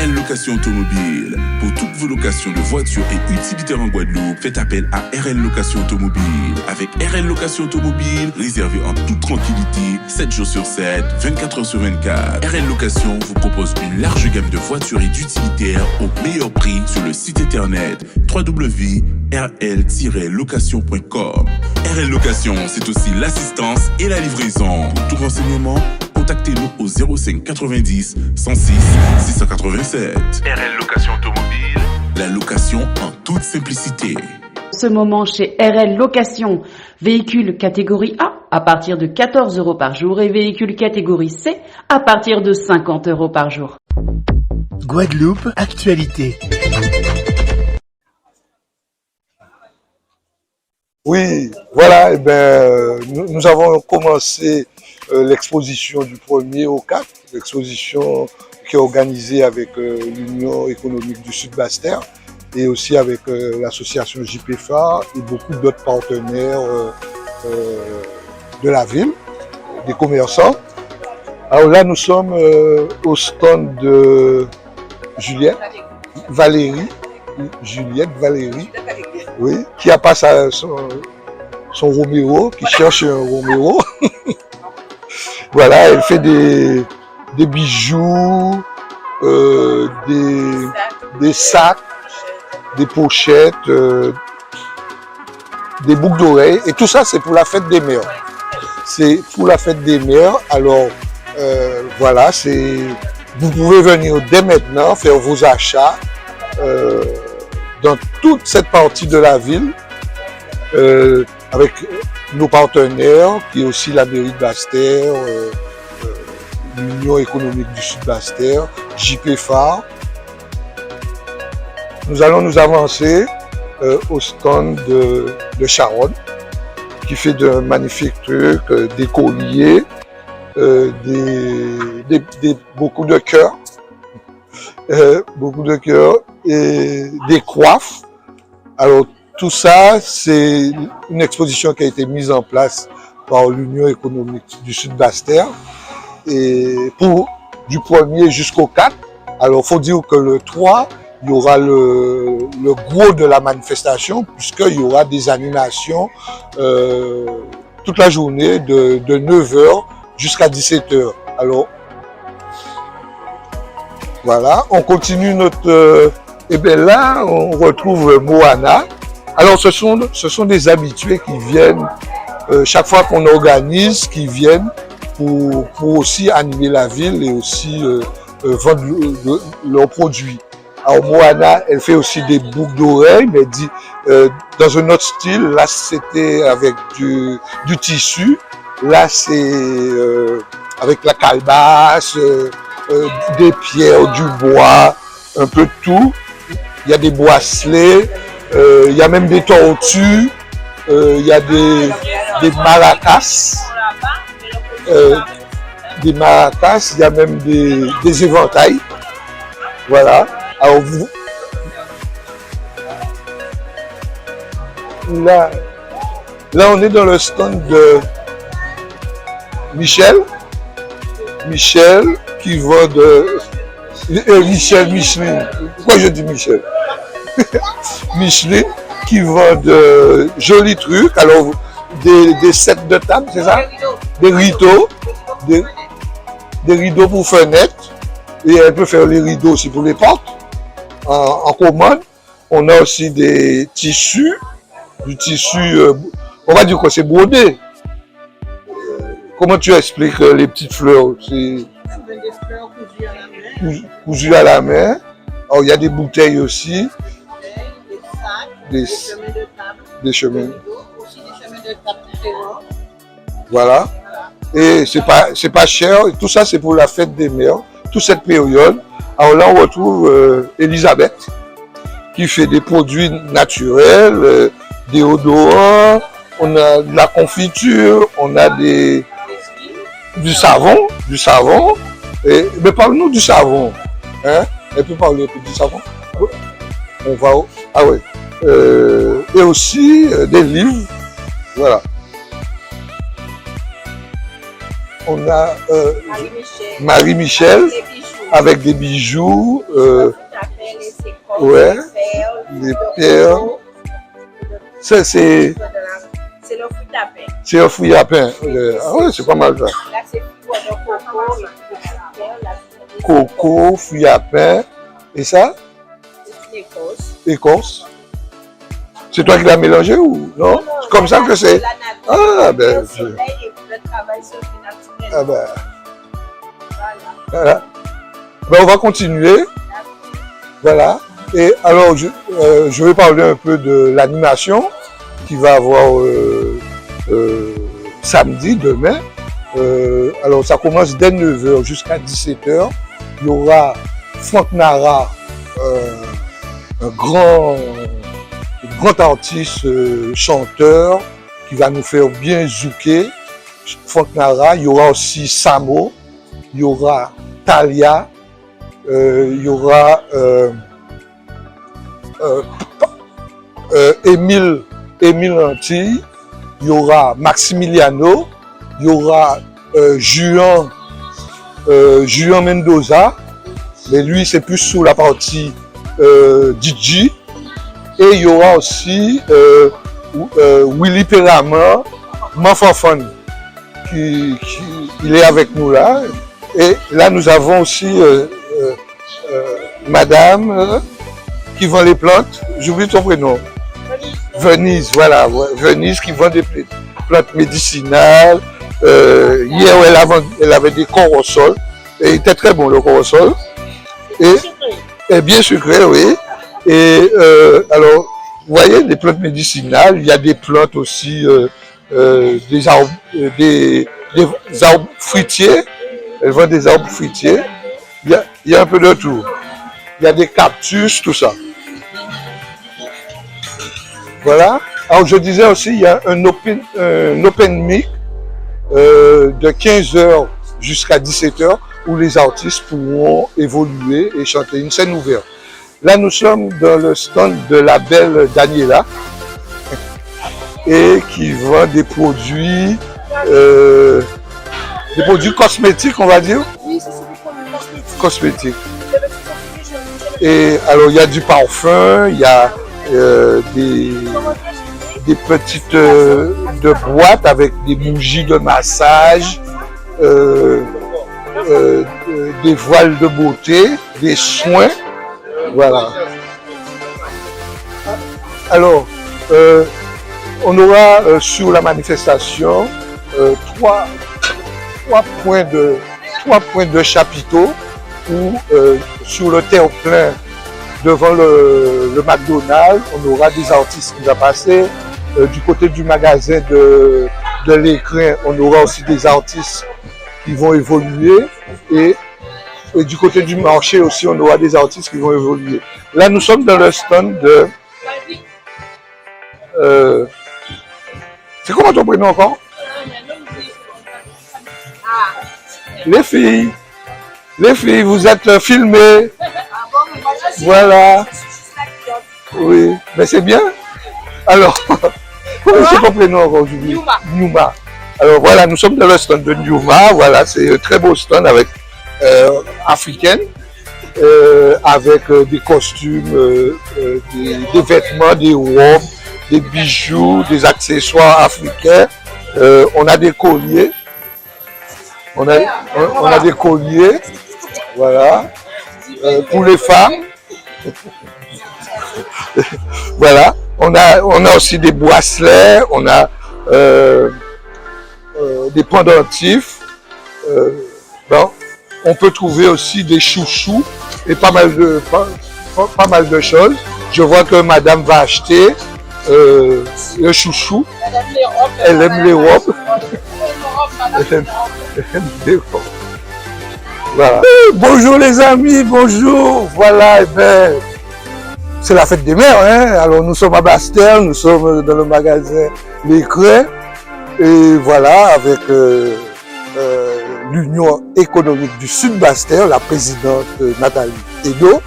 RL Location Automobile. Pour toutes vos locations de voitures et utilitaires en Guadeloupe, faites appel à RL Location Automobile. Avec RL Location Automobile, réservez en toute tranquillité, 7 jours sur 7, 24 heures sur 24. RL Location vous propose une large gamme de voitures et d'utilitaires au meilleur prix sur le site internet www.rl-location.com. RL Location, c'est aussi l'assistance et la livraison. Pour tout renseignement, contactez-nous au 05 90 106 687. RL Location Automobile, la location en toute simplicité. Ce moment chez RL Location, véhicule catégorie A à partir de 14 € par jour et véhicule catégorie C à partir de 50 € par jour. Guadeloupe, actualité. Oui, voilà, nous avons commencé l'exposition du 1er au 4, l'exposition qui est organisée avec l'Union économique du Sud-Basse-Terre et aussi avec l'association JPFA et beaucoup d'autres partenaires de la ville, des commerçants. Alors là, nous sommes au stand de Juliette Valérie, oui, qui a pas son Roméo, qui cherche un Roméo. Voilà, elle fait des bijoux, des sacs, des pochettes, des boucles d'oreilles. Et tout ça, c'est pour la fête des mères. C'est pour la fête des mères. Alors, voilà, vous pouvez venir dès maintenant faire vos achats dans toute cette partie de la ville avec nos partenaires, qui est aussi la mairie de Basse-Terre, l'Union économique du Sud-Basse-Terre, JPFA. Nous allons nous avancer au stand de Sharon, qui fait de magnifiques trucs, des colliers, beaucoup de cœurs, et des coiffes. Alors tout ça, c'est une exposition qui a été mise en place par l'Union économique du Sud-Basse-Terre et du 1er jusqu'au 4. Alors faut dire que le 3, il y aura le gros de la manifestation, puisqu'il y aura des animations toute la journée de 9h jusqu'à 17h. Alors voilà, on continue notre... et bien là, on retrouve Moana. Alors ce sont des habitués qui viennent, chaque fois qu'on organise, qui viennent pour aussi animer la ville et aussi vendre leurs produits. Alors Moana, elle fait aussi des boucles d'oreilles, mais dans un autre style. Là, c'était avec du tissu. Là, c'est avec la calebasse, des pierres, du bois, un peu de tout. Il y a des bracelets, il y a même des tortues, il y a des maracas, il y a même des éventails. Voilà. Alors là, on est dans le stand de Michel qui vend de Micheline. Pourquoi je dis Michel? Micheline qui vend de jolis trucs. Alors des sets de table, c'est ça? Des rideaux, des rideaux pour fenêtres. Et elle peut faire les rideaux aussi pour les portes en commande. On a aussi des tissus, du tissu, on va dire quoi, c'est brodé. Comment tu expliques les petites fleurs? C'est des fleurs cousues à la main. Alors, il y a des bouteilles aussi. Des chemins. Voilà. Et c'est pas cher. Et tout ça, c'est pour la fête des mères. Toute cette période. Alors là, on retrouve Elisabeth qui fait des produits naturels, des odorants. On a de la confiture. On a du savon. Mais parle-nous du savon. Hein? Elle peut parler un peu du savon. On va où? Ah ouais. Et aussi des livres. Voilà. On a Marie-Michel. avec des bijoux, ouais, les perles. Ça, c'est le fruit à pain. c'est un fouille à pain. Ah ouais, c'est pas mal ça. Là, c'est fruit de coco, Coco, fouille à pain. Et ça, l'Écosse. écorce. C'est toi qui l'as mélangé ou non? C'est comme ça que c'est. Ah ben, Le soleil et puis le travail se fait naturellement. ah ben, Voilà. voilà. Ben, on va continuer. Voilà. Et alors, je vais parler un peu de l'animation qui va avoir samedi, demain. Alors, ça commence dès 9h jusqu'à 17h. Il y aura Franck Nara, un grand artiste chanteur qui va nous faire bien zouker. Franck Nara. Il y aura aussi Samo. Il y aura Talia. Il y aura Émile Antille, il y aura Maximiliano, il y aura Juan Mendoza, mais lui c'est plus sous la partie DJ, et il y aura aussi Willy Perama, Mafafan, qui il est avec nous là, et là nous avons aussi Madame qui vend les plantes, j'oublie ton prénom. Venise, voilà, ouais, Venise qui vend des plantes médicinales. Hier, elle avait des corosols, et il était très bon le corosol. Et bien sucré, oui. Et alors, vous voyez, des plantes médicinales, il y a des plantes aussi, des arbres fruitiers. Elle vend des arbres fruitiers. Il y a un peu de tout. Il y a des cactus, tout ça. Voilà. Alors je disais aussi, il y a un open mic de 15h jusqu'à 17h où les artistes pourront évoluer et chanter une scène ouverte. Là, nous sommes dans le stand de la belle Daniela et qui vend des produits cosmétiques, on va dire. Oui, c'est des produits Cosmétiques. Et alors, il y a du parfum, il y a des petites de boîtes avec des bougies de massage, des voiles de beauté, des soins. Voilà. Alors, on aura sur la manifestation trois points de chapiteaux où sur le terre-plein devant le McDonald's, on aura des artistes qui vont passer. Du côté du magasin de l'écrin, on aura aussi des artistes qui vont évoluer. Et du côté du marché aussi, on aura des artistes qui vont évoluer. Là, nous sommes dans le stand de... c'est comment ton prénom encore? Les filles, vous êtes filmées. Voilà. Oui, mais c'est bien. Alors, c'est ton prénom aujourd'hui? Numa. Alors voilà, nous sommes dans le stand de Numa. Voilà, c'est un très beau stand avec africaine, avec des costumes, des vêtements, des robes, des bijoux, des accessoires africains. On a des colliers. On a des colliers. Voilà. Pour les femmes. Voilà. On a aussi des bracelets, on a des pendentifs. Bon, on peut trouver aussi des chouchous et pas mal de choses. Je vois que madame va acheter le chouchou. Elle aime les robes. Elle aime les robes. Voilà. Bonjour les amis, bonjour. Voilà, c'est la fête des mères, hein. Alors nous sommes à Bastel, nous sommes dans le magasin L'Écrin, et voilà, avec l'Union économique du Sud Bastel, la présidente Nathalie Edo,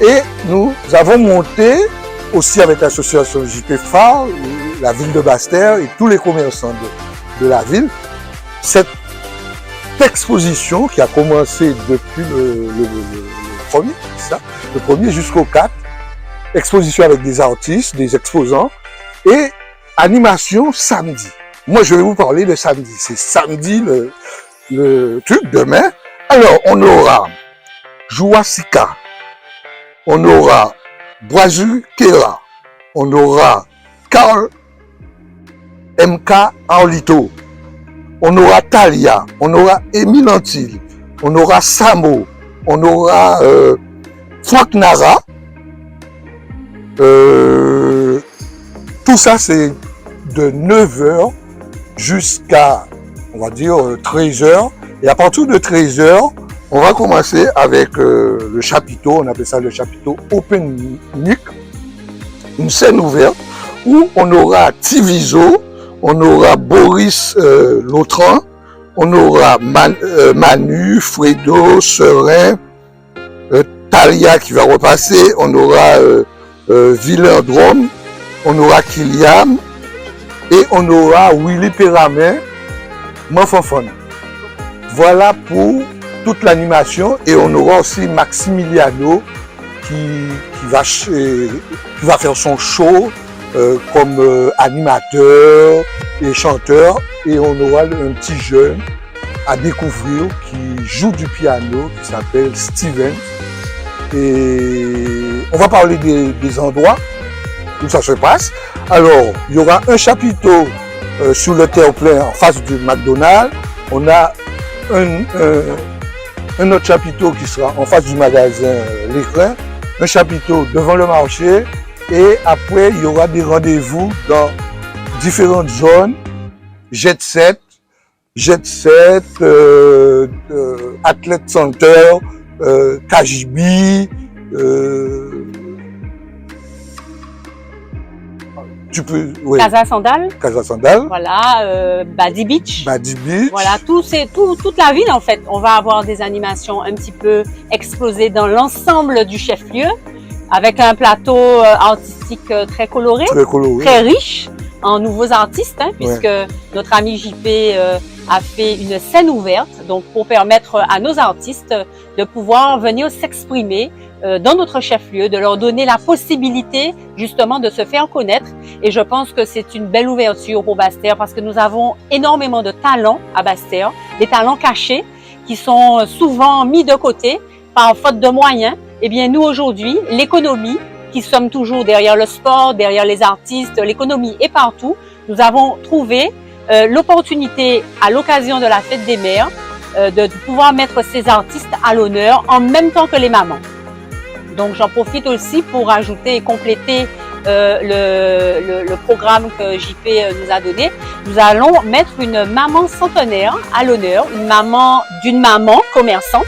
et nous avons monté aussi avec l'association JP Phare, la ville de Bastel et tous les commerçants de la ville, cette exposition qui a commencé depuis le premier, c'est ça, le premier jusqu'au 4, exposition avec des artistes, des exposants, et animation samedi. Moi, je vais vous parler de samedi. C'est samedi le truc demain. Alors, on aura Jouasika, on aura Boisu Kera, on aura Karl MK Arlito, on aura Talia, on aura Émile Antille, on aura Samo, on aura Franck Nara. Tout ça, c'est de 9h jusqu'à, on va dire, 13h. Et à partir de 13h, on va commencer avec le chapiteau, on appelle ça le chapiteau Open Mic, une scène ouverte, où on aura Tiviso, on aura Boris Lautran, on aura Manu, Fredo, Serein, Talia qui va repasser, on aura Villandrome, on aura Kylian et on aura Willy Péramin, Monfanfon. Voilà pour toute l'animation et on aura aussi Maximiliano qui va faire son show comme animateur et chanteur et on aura un petit jeune à découvrir qui joue du piano qui s'appelle Steven. Et on va parler des endroits où ça se passe. Alors, il y aura un chapiteau sur le terre-plein en face du McDonald's. On a un autre chapiteau qui sera en face du magasin L'Écrin. Un chapiteau devant le marché. Et après, il y aura des rendez-vous dans différentes zones. Jet Set, Athlete Center, KGB, tu peux, ouais. Casa Sandal. Casa Sandal. Voilà, Badi Beach. Badi Beach. Voilà, toute la ville en fait. On va avoir des animations un petit peu explosées dans l'ensemble du chef-lieu, avec un plateau artistique très coloré, très riche en nouveaux artistes, hein, puisque notre ami JP a fait une scène ouverte, donc pour permettre à nos artistes de pouvoir venir s'exprimer dans notre chef-lieu, de leur donner la possibilité justement de se faire connaître. Et je pense que c'est une belle ouverture pour Basse-Terre parce que nous avons énormément de talents à Basse-Terre, des talents cachés qui sont souvent mis de côté par faute de moyens. Eh bien, nous aujourd'hui, l'économie, qui sommes toujours derrière le sport, derrière les artistes, l'économie est partout. Nous avons trouvé l'opportunité à l'occasion de la fête des mères de pouvoir mettre ces artistes à l'honneur en même temps que les mamans. Donc j'en profite aussi pour ajouter et compléter le programme que JP nous a donné. Nous allons mettre une maman centenaire à l'honneur, d'une maman commerçante.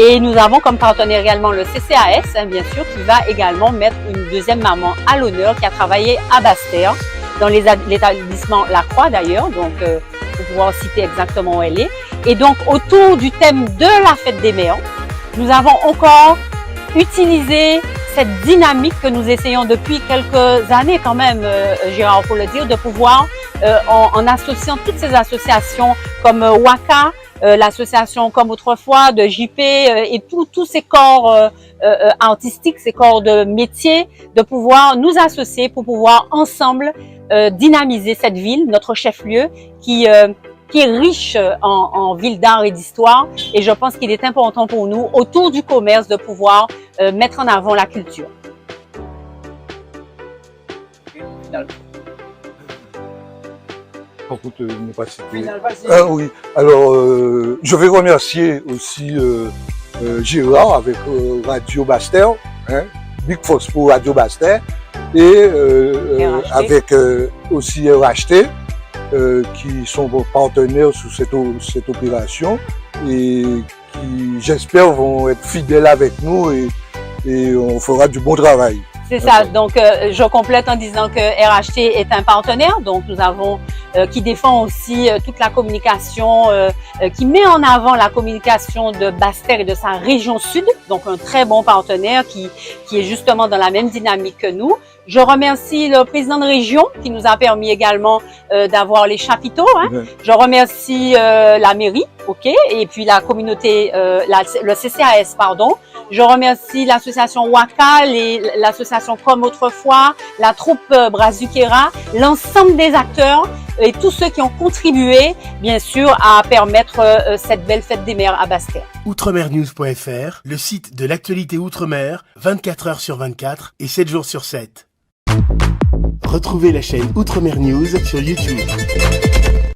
Et nous avons comme partenaire également le CCAS, hein, bien sûr, qui va également mettre une deuxième maman à l'honneur qui a travaillé à Basse-Terre, dans l'établissement La Croix d'ailleurs, donc pour pouvoir citer exactement où elle est. Et donc autour du thème de la fête des mères, nous avons encore utilisé cette dynamique que nous essayons depuis quelques années quand même, Gérard, pour le dire, de pouvoir, en associant toutes ces associations comme WACA, l'association comme autrefois de JP et tous ces corps artistiques, ces corps de métier, de pouvoir nous associer pour pouvoir ensemble dynamiser cette ville, notre chef-lieu, qui est riche en ville d'art et d'histoire. Et je pense qu'il est important pour nous, autour du commerce, de pouvoir mettre en avant la culture. Écoute, ne pas citer. Oui. Alors, je vais remercier aussi Gérard avec Radio Basse-Terre, hein, Big Force pour Radio Basse-Terre, et avec aussi RHT, qui sont vos partenaires sur cette opération et qui, j'espère, vont être fidèles avec nous et on fera du bon travail. C'est ça. Donc, je complète en disant que RHT est un partenaire. Donc, nous avons qui défend aussi toute la communication, qui met en avant la communication de Basse-Terre et de sa région sud. Donc, un très bon partenaire qui est justement dans la même dynamique que nous. Je remercie le président de région qui nous a permis également d'avoir les chapiteaux. Hein. Je remercie la mairie, ok, et puis la communauté, le CCAS, pardon. Je remercie l'association Waka, l'association Comme Autrefois, la troupe Brazuquera, l'ensemble des acteurs et tous ceux qui ont contribué, bien sûr, à permettre cette belle fête des mers à Basse-Terre. Outremernews.fr, le site de l'actualité Outre-mer, 24 heures sur 24 et 7 jours sur 7. Retrouvez la chaîne Outremer News sur YouTube.